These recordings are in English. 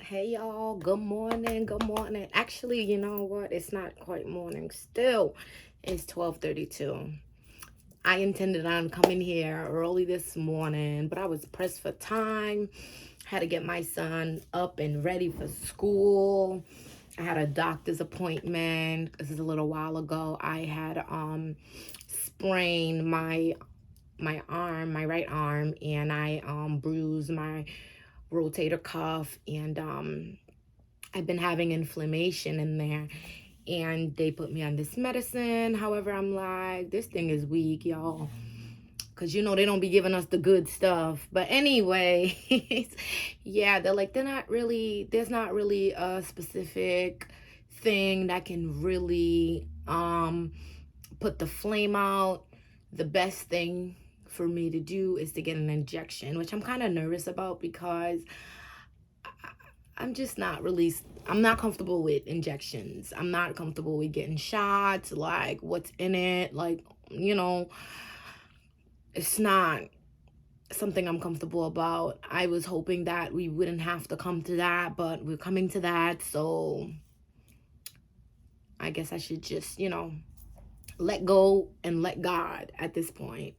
Hey y'all, good morning, good morning. Actually, you know what? It's not quite morning still. It's 12:32. I intended on coming here early this morning, but I was pressed for time. Had to get my son up and ready for school. I had a doctor's appointment. This is a little while ago. I had sprained my arm, my right arm, and I bruised my rotator cuff, and I've been having inflammation in there, and they put me on this medicine. However, I'm like, this thing is weak, y'all, because they don't be giving us the good stuff. But anyway, yeah, there's not really a specific thing that can really put the flame out. The best thing for me to do is to get an injection, which I'm kind of nervous about because I'm just not really, I'm not comfortable with injections. I'm not comfortable with getting shots, like what's in it. Like, you know, it's not something I'm comfortable about. I was hoping that we wouldn't have to come to that, but we're coming to that. So I guess I should just, let go and let God at this point.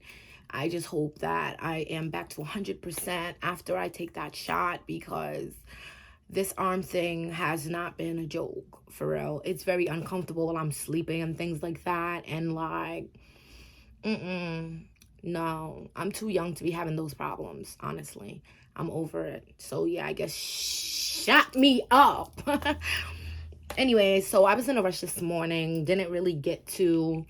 I just hope that I am back to 100% after I take that shot, because this arm thing has not been a joke, for real. It's very uncomfortable while I'm sleeping and things like that. And like, no, I'm too young to be having those problems, honestly. I'm over it. So yeah, I guess shut me up. Anyway, so I was in a rush this morning. Didn't really get to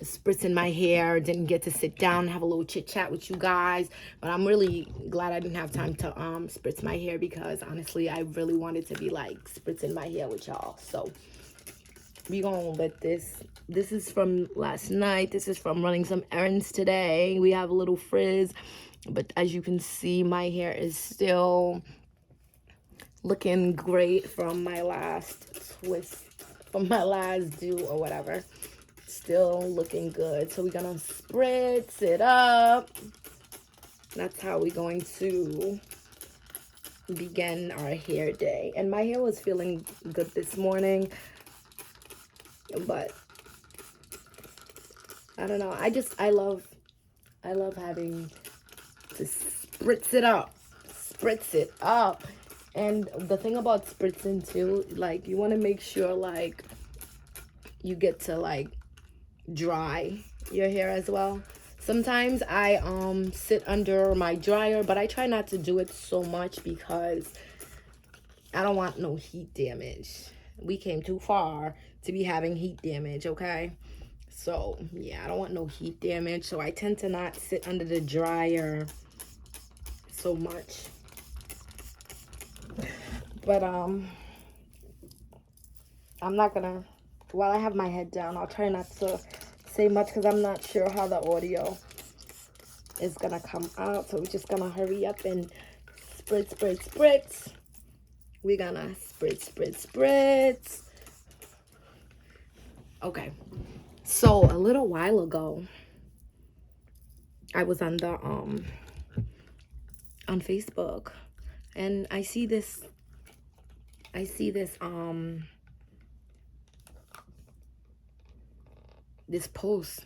spritzing my hair, didn't get to sit down and have a little chit chat with you guys, but I'm really glad I didn't have time to spritz my hair, because honestly I really wanted to be like spritzing my hair with y'all. So we gonna let this is from last night. This is from running some errands today. We have a little frizz, but as you can see, my hair is still looking great from my last twist, from my last do or whatever. Still looking good. So we're gonna spritz it up. That's how we're going to begin our hair day. And my hair was feeling good this morning, but I don't know. I love having to spritz it up. Spritz it up. And the thing about spritzing too, like, you want to make sure like you get to like dry your hair as well. Sometimes I sit under my dryer, but I try not to do it so much because I don't want no heat damage. We came too far to be having heat damage, okay? So yeah, I don't want no heat damage, so I tend to not sit under the dryer so much. But I'm not gonna, while I have my head down, I'll try not to say much because I'm not sure how the audio is gonna come out. So we're just gonna hurry up and spritz, spritz, spritz. We're gonna spritz, spritz, spritz. Okay. So a little while ago, I was on on Facebook, and I see this this post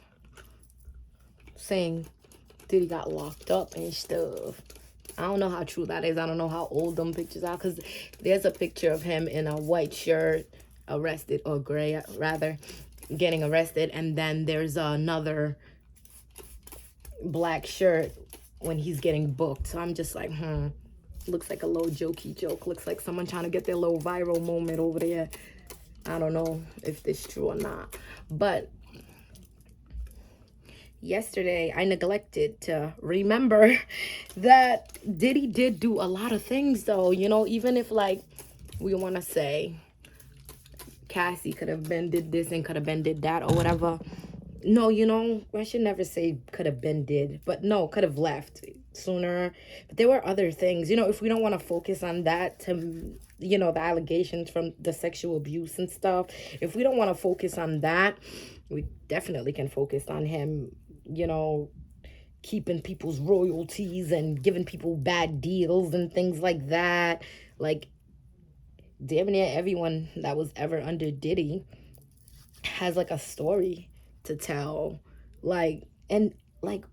saying Diddy got locked up and stuff. I don't know how true that is. I don't know how old them pictures are, because there's a picture of him in a white shirt, arrested, or gray rather, getting arrested, and then there's another black shirt when he's getting booked. So I'm just like, looks like a little jokey joke. Looks like someone trying to get their little viral moment over there. I don't know if this is true or not. But yesterday I neglected to remember that Diddy did do a lot of things though. Even if like we want to say Cassie could have been did this and could have been did that or whatever. No, I should never say could have been did, but no, could have left sooner. But there were other things, if we don't want to focus on that, to, the allegations from the sexual abuse and stuff. If we don't want to focus on that, we definitely can focus on him, keeping people's royalties and giving people bad deals and things like that. Like, damn near everyone that was ever under Diddy has like a story to tell. Like, and like,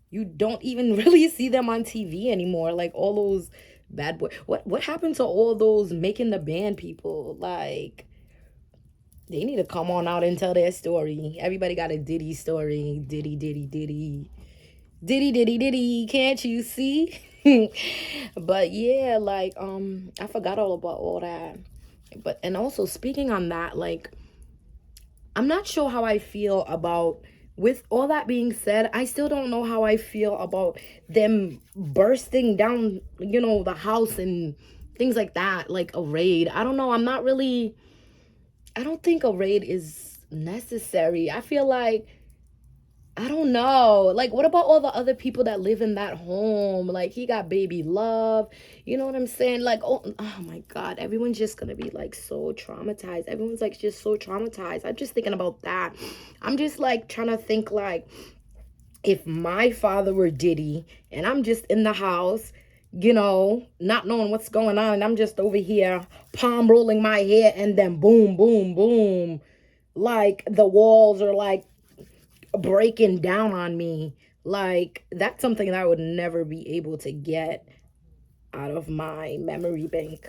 you don't even really see them on TV anymore. Like all those bad boy. What happened to all those making the band people? Like, they need to come on out and tell their story. Everybody got a Diddy story. Diddy, Diddy, Diddy. Diddy, Diddy, Diddy. Can't you see? But yeah, like, I forgot all about all that. But, and also speaking on that, like, I'm not sure how I feel about, with all that being said, I still don't know how I feel about them bursting down, the house and things like that, like a raid. I don't know. I don't think a raid is necessary. I feel like, I don't know. Like, what about all the other people that live in that home? Like, he got baby love. You know what I'm saying? Like, oh my God. Everyone's just gonna be like so traumatized. Everyone's like just so traumatized. I'm just thinking about that. I'm just like trying to think like, if my father were Diddy and I'm just in the house, not knowing what's going on, and I'm just over here palm rolling my hair, and then boom, boom, boom. Like, the walls are like breaking down on me. Like, that's something that I would never be able to get out of my memory bank.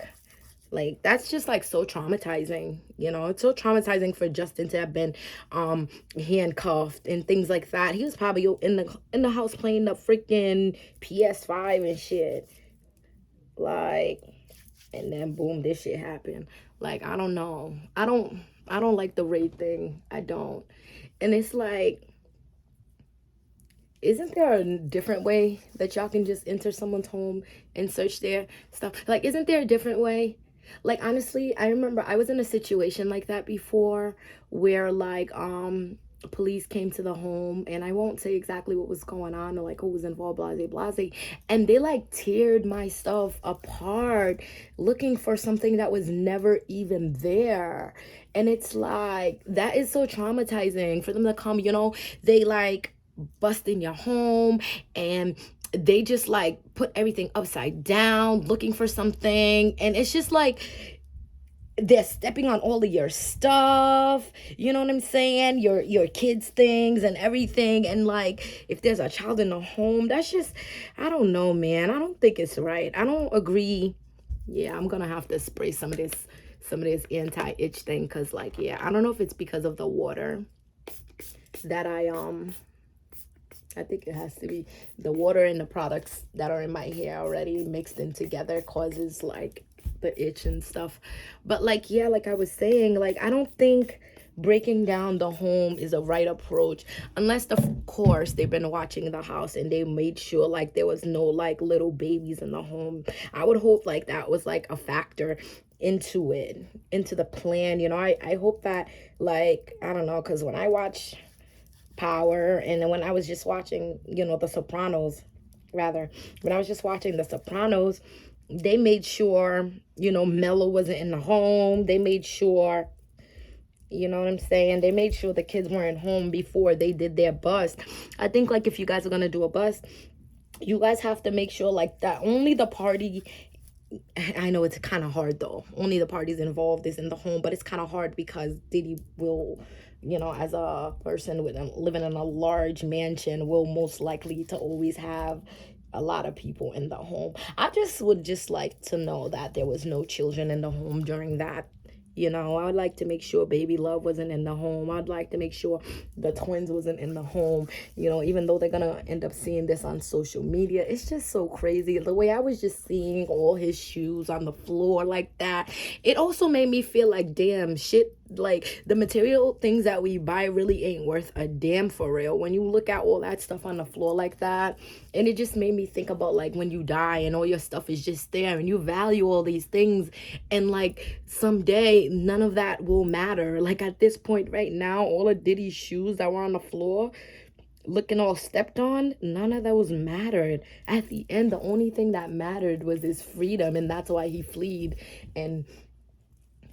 Like, that's just like so traumatizing. It's so traumatizing for Justin to have been handcuffed and things like that. He was probably in the house playing the freaking PS5 and shit. Like, and then boom, this shit happened. Like, I don't know. I don't like the raid thing. I don't. And it's like, isn't there a different way that y'all can just enter someone's home and search their stuff? Like, isn't there a different way? Like, honestly, I remember I was in a situation like that before, where like police came to the home, and I won't say exactly what was going on or like who was involved, blase blase, and they like teared my stuff apart looking for something that was never even there. And it's like, that is so traumatizing for them to come, they like bust in your home, and they just like put everything upside down looking for something, and it's just like they're stepping on all of your stuff, you know what I'm saying, your kids' things and everything. And like, if there's a child in the home, that's just, I don't know, man. I don't think it's right. I don't agree. Yeah, I'm gonna have to spray some of this anti-itch thing, because like, yeah, I don't know if it's because of the water that I think it has to be the water and the products that are in my hair already mixed in together causes like the itch and stuff. But like, yeah, like I was saying, like, I don't think breaking down the home is a right approach, unless of course they've been watching the house and they made sure like there was no like little babies in the home. I would hope like that was like a factor into the plan. I hope that, like, I don't know, because when I watch Power, and then when I was just watching, The Sopranos, rather, when I was just watching The Sopranos, they made sure, Mello wasn't in the home. They made sure, you know what I'm saying, they made sure the kids weren't home before they did their bust. I think like, if you guys are gonna do a bust, you guys have to make sure like that only the party, I know it's kind of hard though, only the parties involved is in the home, but it's kind of hard because Diddy will, as a person living in a large mansion, will most likely to always have a lot of people in the home. I just would just like to know that there was no children in the home during that. I would like to make sure baby love wasn't in the home. I'd like to make sure the twins wasn't in the home. Even though they're gonna end up seeing this on social media, it's just so crazy. The way I was just seeing all his shoes on the floor like that, it also made me feel like, damn, shit, like the material things that we buy really ain't worth a damn for real when you look at all that stuff on the floor like that. And it just made me think about like when you die and all your stuff is just there and you value all these things, and like someday none of that will matter. Like at this point right now, all of Diddy's shoes that were on the floor looking all stepped on, none of those mattered. At the end, the only thing that mattered was his freedom, and that's why he fled. And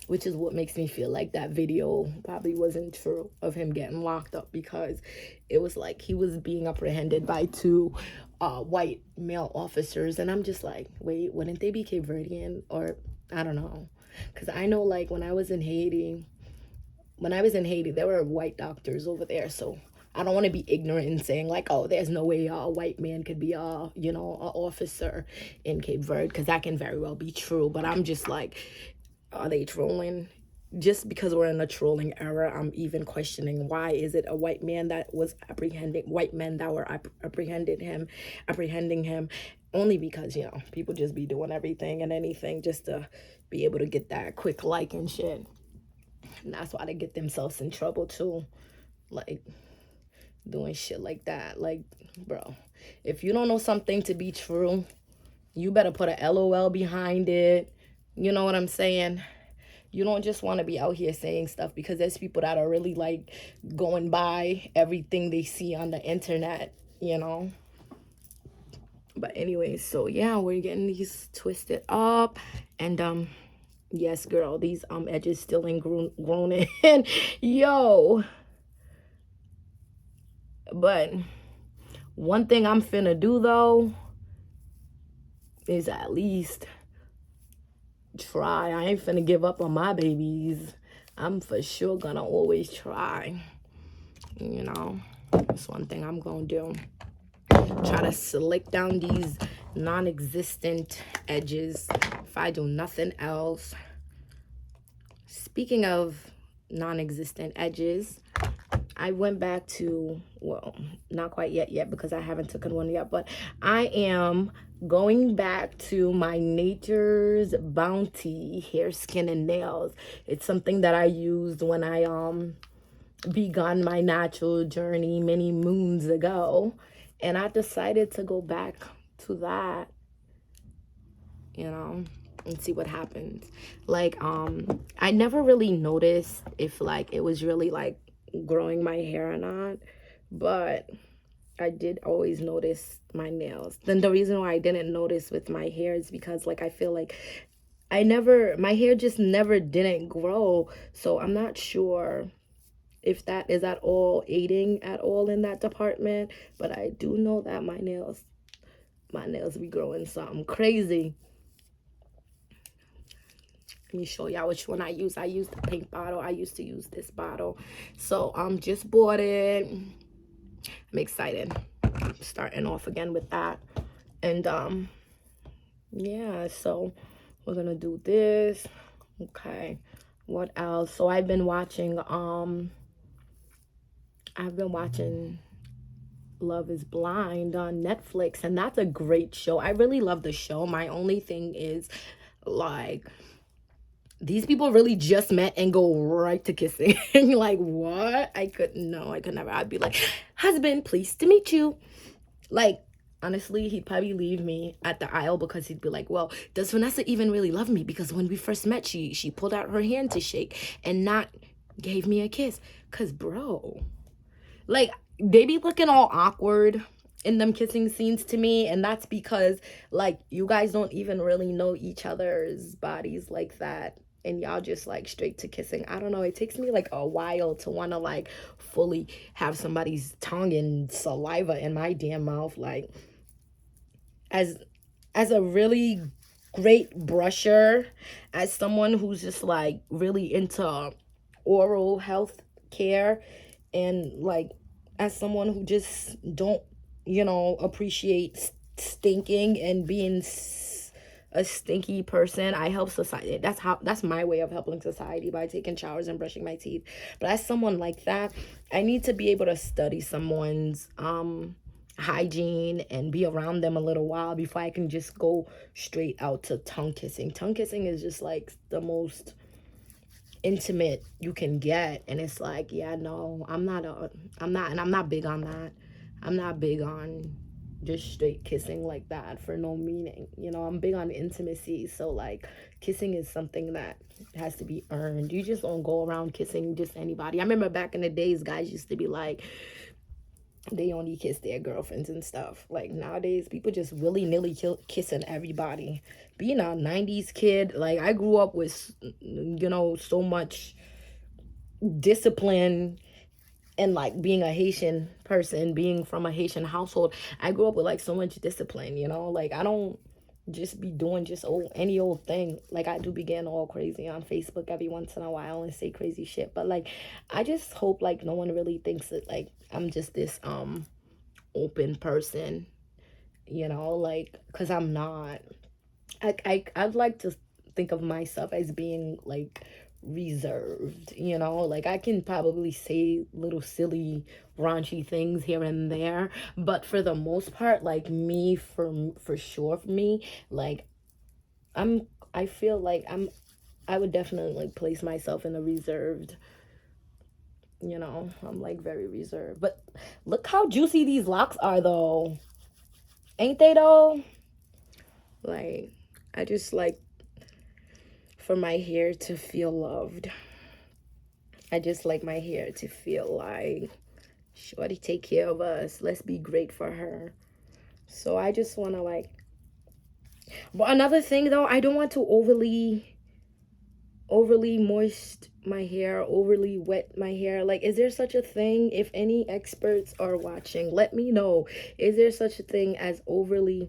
which is what makes me feel like that video probably wasn't true of him getting locked up, because it was like he was being apprehended by two white male officers, and I'm just like, wait, wouldn't they be Cape Verdean? Or I don't know, because I know, like, when I was in Haiti, there were white doctors over there, so I don't want to be ignorant in saying like, oh, there's no way a white man could be a, you know, a officer in Cape Verde, because that can very well be true. But I'm just like, are they trolling? Just because we're in a trolling era, I'm even questioning, why is it a white man that was apprehending, white men that were apprehending him, only because, you know, people just be doing everything and anything just to be able to get that quick like and shit. And that's why they get themselves in trouble too, like doing shit like that. Like, bro, if you don't know something to be true, you better put a LOL behind it. You know what I'm saying? You don't just want to be out here saying stuff, because there's people that are really like going by everything they see on the internet, you know? But anyways, so yeah, we're getting these twisted up, and yes, girl, these edges still ain't grown in. Yo. But one thing I'm finna do though is at least try. I ain't finna give up on my babies. I'm for sure gonna always try. You know, that's one thing I'm gonna do. Try to slick down these non-existent edges if I do nothing else. Speaking of non-existent edges, I went back to, well, not quite yet because I haven't taken one yet, but I am going back to my Nature's Bounty hair, skin, and nails. It's something that I used when I begun my natural journey many moons ago, and I decided to go back to that, you know, and see what happens. Like, I never really noticed if like it was really like growing my hair or not, but I did always notice my nails. Then the reason why I didn't notice with my hair is because like I feel like my hair just never didn't grow, so I'm not sure if that is at all aiding at all in that department. But I do know that my nails be growing something crazy. Let me show y'all which one I use. I use the pink bottle. I used to use this bottle. So just bought it. I'm excited. I'm starting off again with that. And yeah, so we're gonna do this. Okay. What else? So I've been watching Love is Blind on Netflix, and that's a great show. I really love the show. My only thing is, like, these people really just met and go right to kissing. Like, what? I could never. I'd be like, husband, pleased to meet you. Like, honestly, he'd probably leave me at the aisle, because he'd be like, well, does Vanessa even really love me? Because when we first met, she pulled out her hand to shake and not gave me a kiss. Because, bro, like, they be looking all awkward in them kissing scenes to me, and that's because, like, you guys don't even really know each other's bodies like that, and y'all just like straight to kissing. I don't know, it takes me like a while to want to like fully have somebody's tongue and saliva in my damn mouth. Like, as a really great brusher, as someone who's just like really into oral health care, and like as someone who just don't, you know, appreciate stinking and being a stinky person, I help society. That's my way of helping society, by taking showers and brushing my teeth. But as someone like that, I need to be able to study someone's hygiene and be around them a little while before I can just go straight out to tongue kissing. Tongue kissing is just like the most intimate you can get, and it's like, yeah, no, I'm not big on that. I'm not big on just straight kissing like that for no meaning, you know. I'm big on intimacy, so like kissing is something that has to be earned. You just don't go around kissing just anybody. I remember back in the days, guys used to be like, they only kiss their girlfriends and stuff. Like nowadays, people just willy-nilly kissing everybody. Being a 90s kid, like I grew up with, so much discipline, and like being a Haitian person, being from a Haitian household, I grew up with like so much discipline, like I don't just be doing just any old thing. Like I do be getting all crazy on Facebook every once in a while and say crazy shit, but like I just hope like no one really thinks that like I'm just this open person, like, because I'm not. I'd like to think of myself as being like reserved, like I can probably say little silly raunchy things here and there, but for the most part, like me, for sure, for me, like I'm I feel like I would definitely like place myself in a reserved, I'm like very reserved. But look how juicy these locks are though, ain't they though? Like I just like for my hair to feel loved. I just like my hair to feel like shorty take care of us. Let's be great for her. So I just want to like, but another thing though, I don't want to overly moist my hair, overly wet my hair. Like, is there such a thing? If any experts are watching, let me know. Is there such a thing as overly,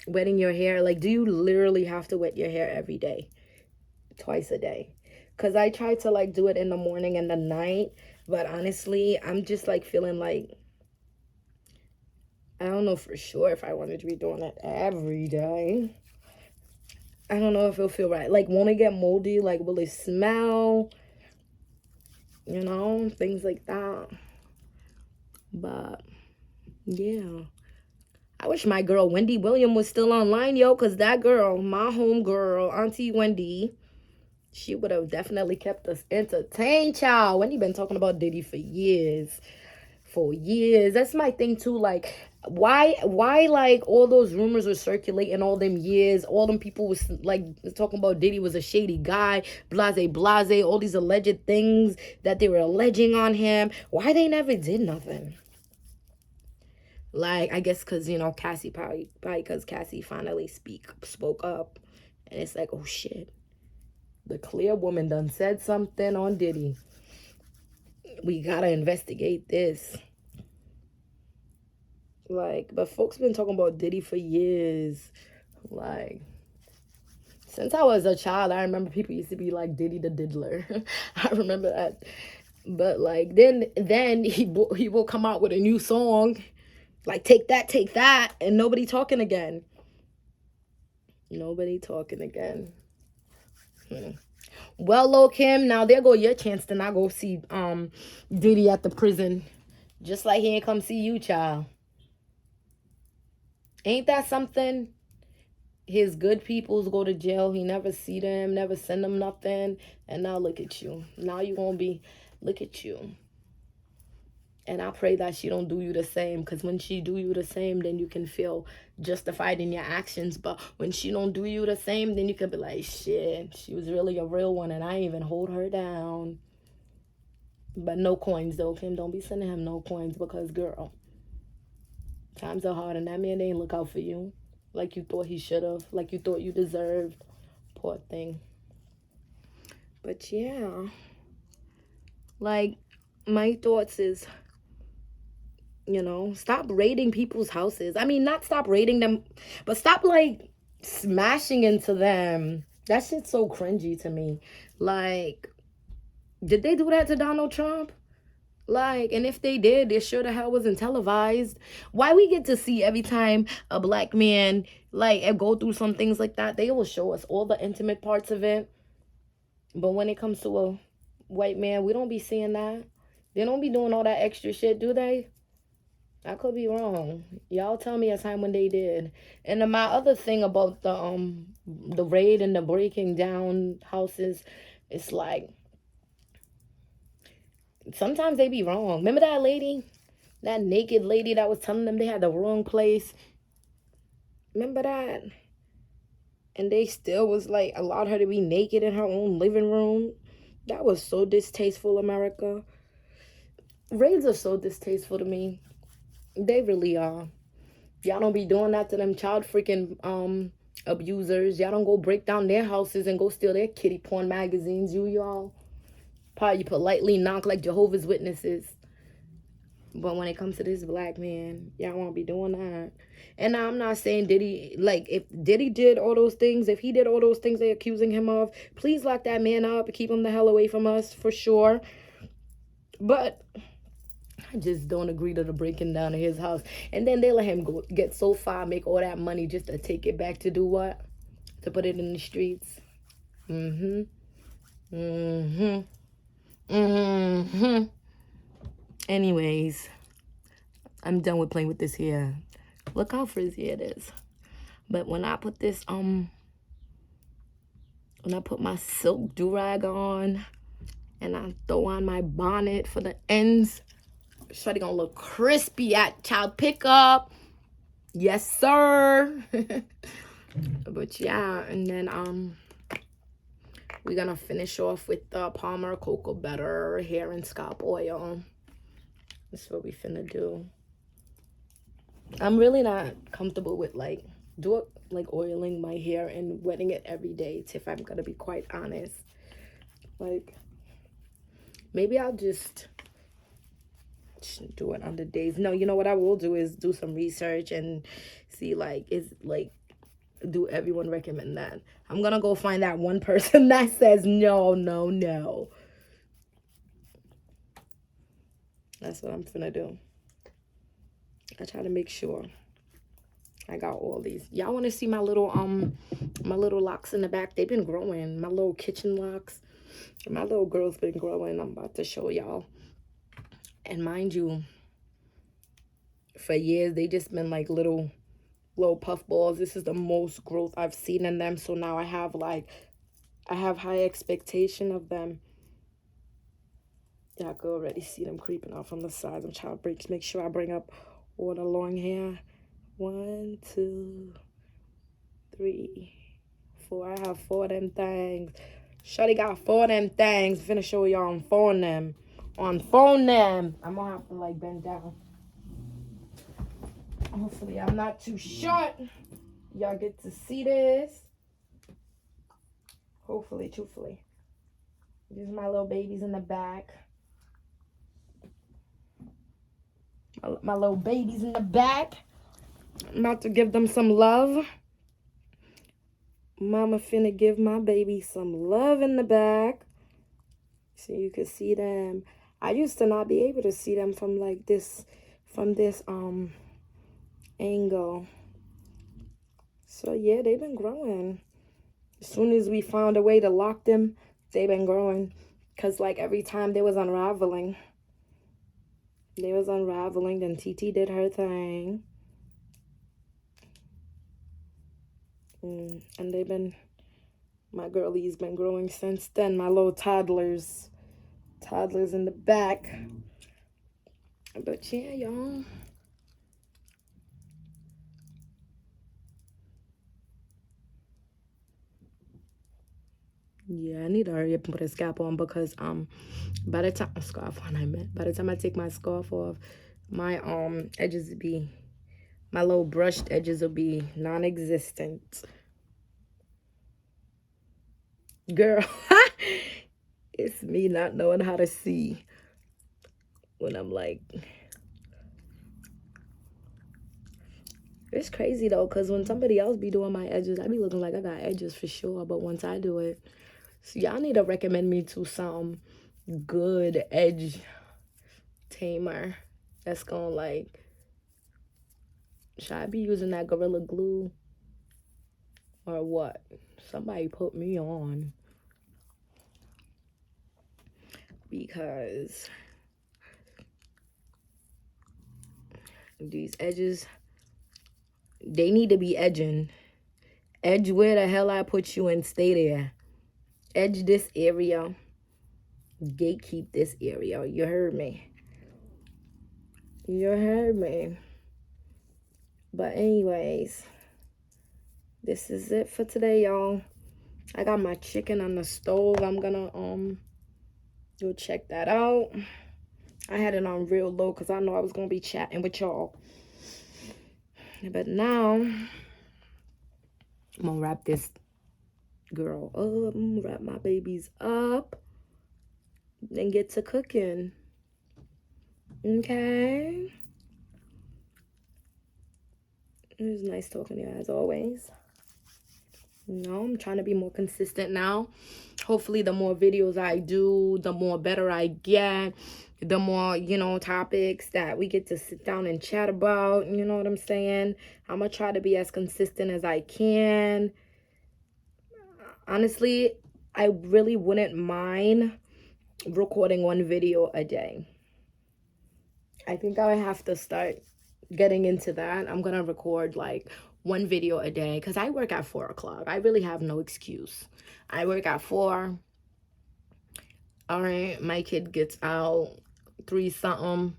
wetting your hair? Like, do you literally have to wet your hair every day? Twice a day? Because I try to like do it in the morning and the night, but honestly I'm just like feeling like I don't know for sure if I wanted to be doing it every day. I don't know if it'll feel right. Like, won't it get moldy? Like, will it smell? Things like that. But yeah, I wish my girl Wendy William was still online, yo, because that girl, my home girl, Auntie Wendy, she would have definitely kept us entertained, child. Wendy been talking about Diddy for years. For years. That's my thing too. Like, why like all those rumors were circulating all them years. All them people was like talking about Diddy was a shady guy, blase, all these alleged things that they were alleging on him. Why they never did nothing? Like, I guess because, Cassie probably because Cassie finally spoke up. And it's like, oh shit. The clear woman done said something on Diddy. We gotta investigate this. Like, but folks been talking about Diddy for years. Like, since I was a child, I remember people used to be like Diddy the Diddler. I remember that. But like then he will come out with a new song, like take that, and nobody talking again. Nobody talking again. Well, Lil Kim, now there go your chance to not go see Diddy at the prison, just like he ain't come see you, child. Ain't that something? His good peoples go to jail. He never see them, never send them nothing. And now look at you. Now you gonna be, look at you. And I pray that she don't do you the same. Because when she do you the same, then you can feel justified in your actions. But when she don't do you the same, then you can be like, shit, she was really a real one. And I ain't even hold her down. But no coins though, Kim. Don't be sending him no coins. Because, girl, times are hard. And that man ain't look out for you like you thought he should have, like you thought you deserved. Poor thing. But yeah, like my thoughts is, stop raiding people's houses. I mean, not stop raiding them, but stop like smashing into them. That shit's so cringy to me. Like, did they do that to Donald Trump? Like, and if they did, it sure the hell wasn't televised. Why we get to see every time a black man like go through some things like that, they will show us all the intimate parts of it. But when it comes to a white man, we don't be seeing that. They don't be doing all that extra shit, do they? I could be wrong. Y'all tell me a time when they did. And then my other thing about the raid and the breaking down houses, it's like sometimes they be wrong. Remember that lady? That naked lady that was telling them they had the wrong place? Remember that? And they still was like allowed her to be naked in her own living room. That was so distasteful, America. Raids are so distasteful to me. They really are. Y'all don't be doing that to them child freaking abusers. Y'all don't go break down their houses and go steal their kitty porn magazines. Y'all probably politely knock like Jehovah's Witnesses. But when it comes to this black man, y'all won't be doing that. And now I'm not saying Diddy, like, if Diddy did all those things, if he did all those things they're accusing him of, please lock that man up and keep him the hell away from us, for sure. But I just don't agree to the breaking down of his house. And then they let him go get so far, make all that money just to take it back to do what? To put it in the streets. Mm-hmm. Mm-hmm. Mm-hmm. Anyways, I'm done with playing with this hair. Look how frizzy it is. But when I put this, when I put my silk do-rag on and I throw on my bonnet for the ends, shawty gonna look crispy at child pickup. Yes, sir. But yeah, and then we're gonna finish off with the Palmer Cocoa Butter hair and scalp oil. That's what we finna do. I'm really not comfortable with like oiling my hair and wetting it every day, if I'm gonna be quite honest. Like, maybe I'll just do it on the days. No, you know what I will do is do some research and see do everyone recommend that. I'm gonna go find that one person that says no, no, no. That's what I'm finna do. I try to make sure I got all these. Y'all want to see my little locks in the back? They've been growing. My little kitchen locks. My little girl's been growing. I'm about to show y'all. And mind you, for years they just been like little puff balls. This is the most growth I've seen in them. So now I have high expectation of them. Y'all can already see them creeping out from the sides. I'm trying to make sure I bring up all the long hair. 1, 2, 3, 4. I have 4 of them things. Shawty got 4 of them things. Finna show y'all on phone them. On phone them. I'm gonna have to like bend down. Hopefully I'm not too short. Y'all get to see this. Hopefully, truthfully. These are my little babies in the back. My little babies in the back. I'm about to give them some love. Mama finna give my baby some love in the back. So you can see them. I used to not be able to see them from like this, angle. So yeah, they've been growing. As soon as we found a way to lock them, they've been growing. Cause like every time they was unraveling. Then TT did her thing. And my girlie's been growing since then. My little toddlers in the back. But yeah, y'all. Yeah, I need to hurry up and put a scalp on because by the time by the time I take my scarf off, my edges will be, my little brushed edges will be non-existent. Girl, it's me not knowing how to see when I'm like, it's crazy though, because when somebody else be doing my edges, I be looking like I got edges for sure, but once I do it, so y'all need to recommend me to some good edge tamer that's gonna like, should I be using that Gorilla Glue or what? Somebody put me on, because these edges, they need to be edging. Edge where the hell I put you and stay there. Edge this area. Gatekeep this area. You heard me. You heard me. But anyways, this is it for today, y'all. I got my chicken on the stove. I'm gonna go check that out. I had it on real low because I know I was going to be chatting with y'all. But now, I'm going to wrap this girl up. I'm going to wrap my babies up. And get to cooking. Okay. It was nice talking to you as always. I'm trying to be more consistent now. Hopefully, the more videos I do, the more better I get. The more, topics that we get to sit down and chat about. You know what I'm saying? I'm going to try to be as consistent as I can. Honestly, I really wouldn't mind recording one video a day. I think I have to start getting into that. I'm going to record like one video a day because I work at 4 o'clock. I really have no excuse. I work at 4. All right, my kid gets out 3 something.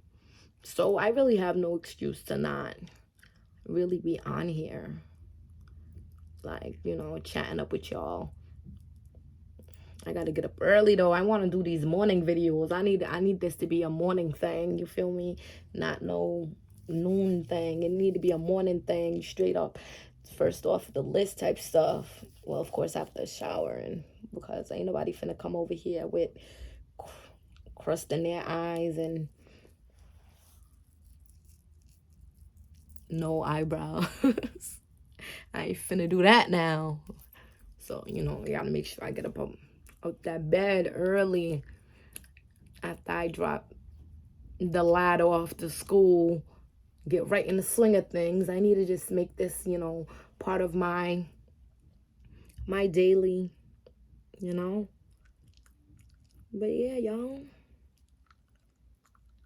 So I really have no excuse to not really be on here. Like, chatting up with y'all. I got to get up early though. I want to do these morning videos. I need this to be a morning thing. You feel me? Not no noon thing. It need to be a morning thing, straight up. First off the list type stuff. Well, of course, after showering, because ain't nobody finna come over here with crust in their eyes and no eyebrows. I ain't finna do that now. So, you gotta make sure I get up out that bed early after I drop the lad off to school, get right in the swing of things. I need to just make this, part of my daily, But yeah, y'all.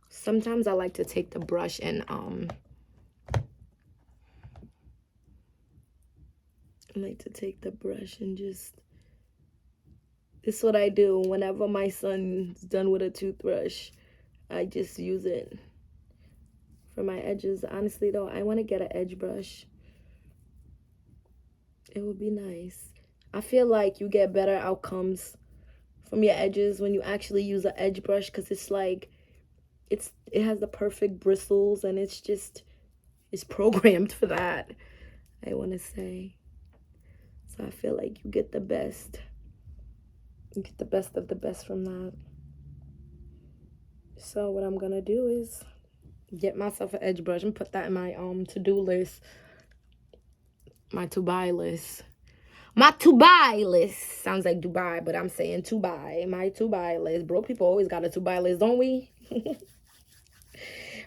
Sometimes I like to take the brush and just, this is what I do whenever my son's done with a toothbrush. I just use it for my edges. Honestly though, I want to get an edge brush. It would be nice. I feel like you get better outcomes from your edges when you actually use an edge brush, because it's like it has the perfect bristles and it's programmed for that, I want to say. So I feel like you get the best. You get the best of the best from that. So what I'm gonna do is get myself an edge brush and put that in my to-do list. My to-buy list. My to-buy list. Sounds like Dubai, but I'm saying to-buy. My to-buy list. Broke people always got a to-buy list, don't we?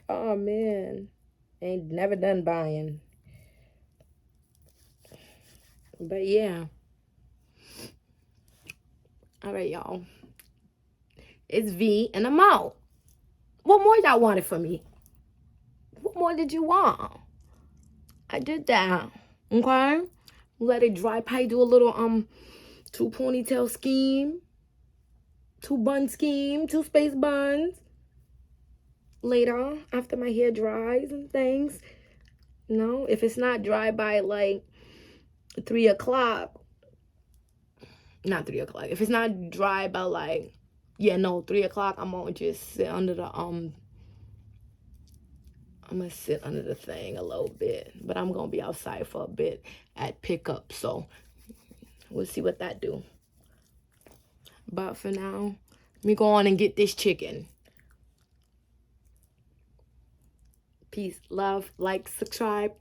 Oh, man. Ain't never done buying. But, yeah. All right, y'all. It's V, and I'm out. What more y'all wanted from me? What more did you want? I did that. Okay? Let it dry. Probably do a little 2 ponytail scheme, 2 bun scheme, 2 space buns later after my hair dries and things. If it's not dry by like 3 o'clock, not 3 o'clock. If it's not dry by like 3 o'clock, I'm gonna just sit under the I'm gonna sit under the thing a little bit, but I'm gonna be outside for a bit at pickup, so we'll see what that do. But for now, let me go on and get this chicken. Peace, love, like, subscribe.